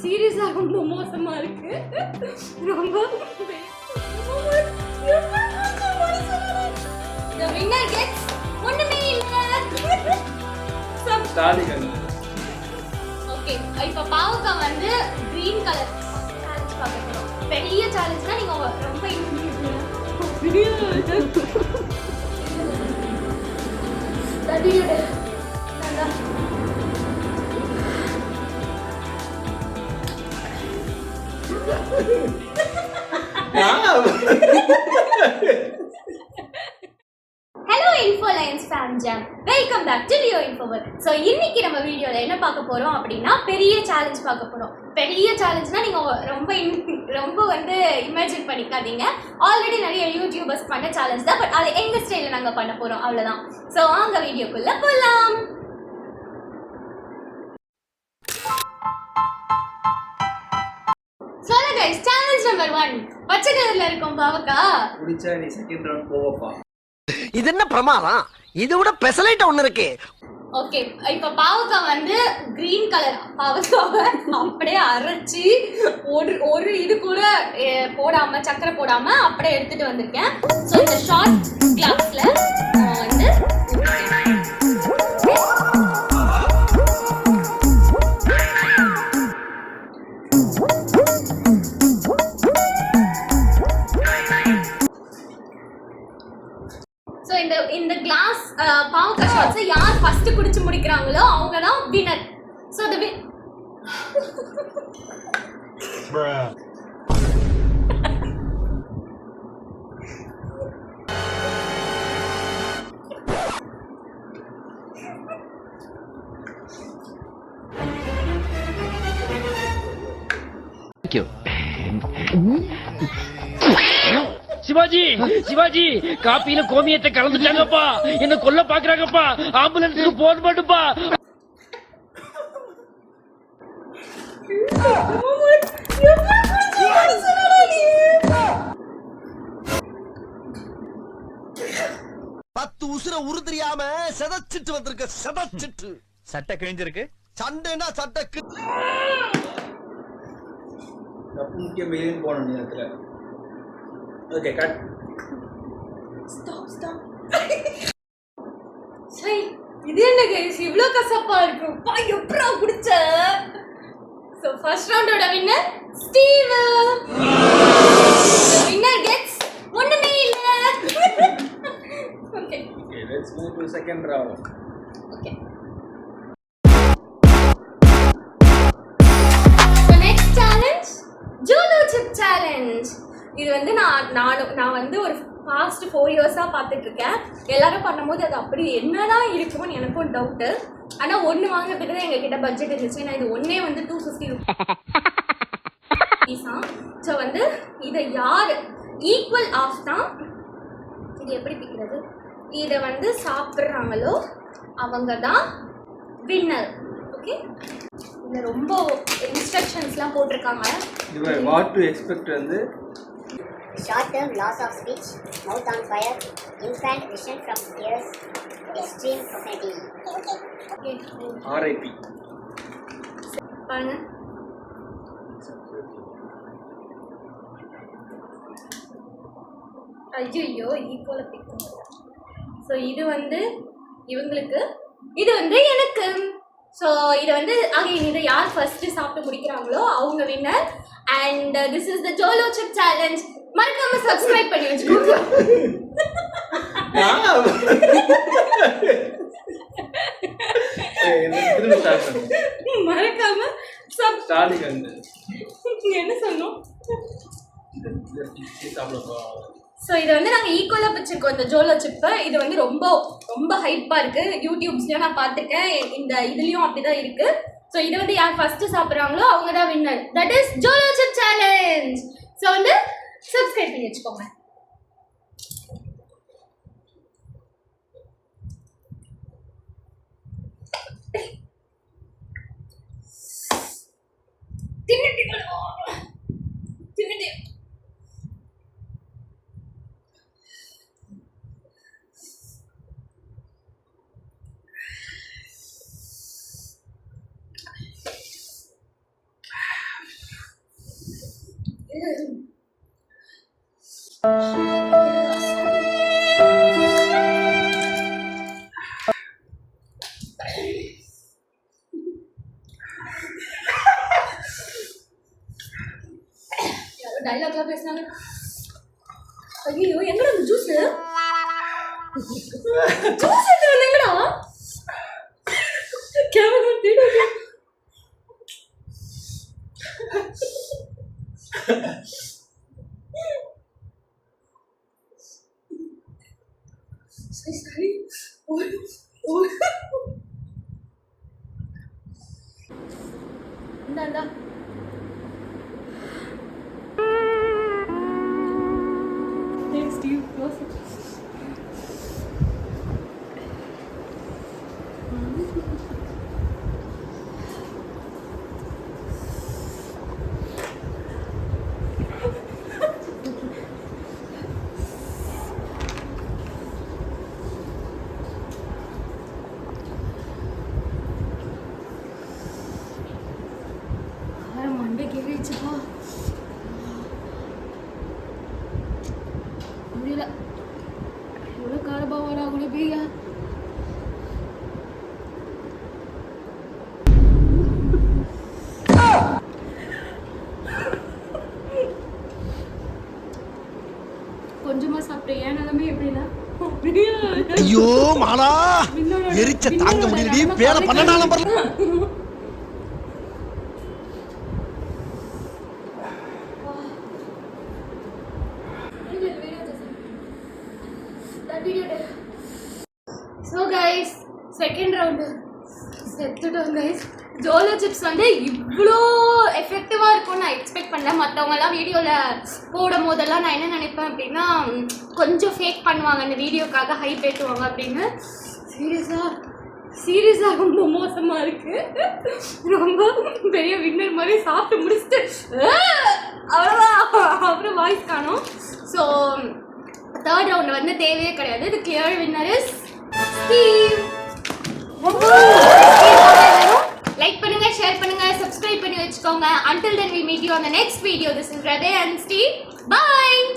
சீரியஸா ரொம்ப மோசமா இருக்கு. ரொம்ப The winner gets ஒண்ணுமே இல்ல. ஓகே, இப்ப பாவுக்கா வந்து கிரீன் கலர் சேலஞ்ச் பார்க்க போறோம். பெரிய சேலஞ்ச்னா நீங்க ரொம்ப Hello Infolines fan jam, welcome back to Leo Infoworld. So இன்னைக்கு நம்ம வீடியோல என்ன பார்க்க போறோம் அப்படின்னா பெரிய சேலஞ்ச் பார்க்க போறோம். பெரிய சேலஞ்ச்னா நீங்க ரொம்ப வந்து இமேஜின் பண்ணிக்காதீங்க. ஆல்ரெடி நிறைய யூடியூபர்ஸ் பண்ண சேலஞ்ச் தான், பட் அது எங்க ஸ்டைல்ல நாங்க பண்ண போறோம் அவ்வளவுதான். சோ வாங்க வீடியோக்குள்ள போலாம். சொல்லுங்க गाइस, சேலஞ்ச் நம்பர் 1. பச்சை கலர்ல இருக்கும் பாவக்கா. குடிச்சா நீ செகண்ட் ரவுண்ட் போவப்பா. இது என்ன பிரமாதம்? இது விட பெசலைட் ஒன்னு இருக்கு. ஓகே, இப்ப பாவக்கா வந்து கிரீன் கலர் பாவக்காவை அப்படியே அரைச்சி ஒரு இது கூட போடாம சக்கரை போடாம அப்படியே எடுத்துட்டு வந்திருக்கேன். ஸோ இந்த ஷார்ட் கிளாஸ்ல வந்து இந்த கிளாஸ் பாவக்கா ஷாட்ஸை யார் ஃபர்ஸ்ட் குடிச்சு முடிக்கிறாங்களோ அவங்க தான் winner. So the Thank you. Sivaji காப்பியில கோமியத்தை கலந்துட்டாங்கப்பா, என்ன கொல்ல பாக்குறாங்கப்பா, ஆம்புலன்ஸுக்கு போன் பண்ணுப்பா. பத்து உசுர உருதிரியாம செதச்சிட்டு வந்திருக்க செதச்சிட்டு. சட்டை கிழிஞ்சிருக்கு. சண்டைனா சட்டைக்கு முக்கிய மெயின் போன நேரத்துல. Okay cut. ஸ்டாப். சை, இது என்ன गाइस இவ்ளோ கசப்பா இருக்கு. பா எப்பறா குடிச்ச? சோ ஃபர்ஸ்ட் ரவுண்டோட winner Steve. The winner gets ஒண்ணுமே இல்ல. Okay, let's move to second round. Okay, so next challenge Jolo chip challenge. இது வந்து நான் வந்து ஒரு பாஸ்ட் 4 இயர்ஸாக பார்த்துட்டு இருக்கேன். எல்லாரும் பண்ணும்போது அது அப்படி என்னதான் இருக்கும்னு எனக்கும் டவுட்டு. ஆனால் ஒன்று வாங்குறதுக்கு தான் எங்ககிட்ட பட்ஜெட் இருந்துச்சு. ஏன்னா இது ஒன்றே வந்து 250 ரூபீஸா. ஸோ வந்து இதை யார் ஈக்குவல் ஆஃப் தான் இது எப்படி பிக்கிறது, இதை வந்து சாப்பிட்றாங்களோ அவங்க தான் வின்னர். ஓகே, இதில் ரொம்ப இன்ஸ்ட்ரக்ஷன்ஸ்லாம் போட்டிருக்காங்க. இது வாட் டு எக்ஸ்பெக்ட் வந்து short term loss of speech, mouth on fire, infant vision from tears, extreme profanity. Okay, RIP. பாருங்க. ஐயோ ஈக்குவலாக பிக். ஸோ இது வந்து இவங்களுக்கு, இது வந்து எனக்கு. ஸோ இதை வந்து அகைன் இதை யார் ஃபர்ஸ்ட்டு சாப்பிட்டு முடிக்கிறாங்களோ அவங்க winner. And this is the Jolo chip challenge. மறக்காம சப்ஸ்கிரைப் பண்ணி வச்சுக்கோங்க. மறக்காம என்ன சொன்னோம். ஸோ இதை வந்து நாங்கள் ஈக்குவலாக வச்சுருக்கோம் இந்த ஜோலோ சிப்பை. இது வந்து ரொம்ப ரொம்ப ஹைப்பாக இருக்குது. யூடியூப்ஸ்லையும் நான் பார்த்துருக்கேன், இந்த இதுலேயும் அப்படி தான் இருக்குது. ஸோ இதை வந்து யார் ஃபஸ்ட்டு சாப்பிட்றாங்களோ அவங்க தான் winner. That is Jolo chip challenge. So வந்து சப்ஸ்கிரைப் பண்ணி வச்சுக்கோங்க. டைலாக்லாம் பேசினாங்க. ஐயோ எங்கடா ஜூஸ் ஜூஸ் எங்கடா கேமரா தேடு. சரி இந்தா Steve, close it. மண்டை கேட்குச்சுப்பா, முடியல. எவ்வளோ காரபாவாடா கூட பேயா. கொஞ்சமா சாப்பிட்டேன். ஏன் நிலைமை எப்படின்னா ஐயோ மாலா எரிச்ச தாங்க முடியலடி. பேர 12 number so guys second round செத்துட்டோம் கைஸ். ஜோலோ சிப்ஸ் வந்து இவ்வளோ எஃபெக்டிவாக இருக்கும்னு நான் எக்ஸ்பெக்ட் பண்ணல. மற்றவங்கலாம் வீடியோவில் போடும் போதெல்லாம் நான் என்ன நினைப்பேன் அப்படின்னா கொஞ்சம் ஃபேக் பண்ணுவாங்க, இந்த வீடியோக்காக ஹைப் ஏற்றுவாங்க அப்படின்னு. சீரியஸாக ரொம்ப மோசமாக இருக்குது. ரொம்ப பெரிய வின்னர் மாதிரி சாப்பிட்டு முடிச்சுட்டு அவ்வளோதான், அப்புறம் வாய்ஸ் காணும். ஸோ தேர்ட் ரவுண்ட் வந்து தேவையே கிடையாது. இது clear winner is Steve. Like பண்ணுங்க, ஷேர் பண்ணுங்க, சப்ஸ்கிரைப் பண்ணி வச்சுக்கோங்க. Until then we meet you on the next video. This is Radhe and Steve. Bye.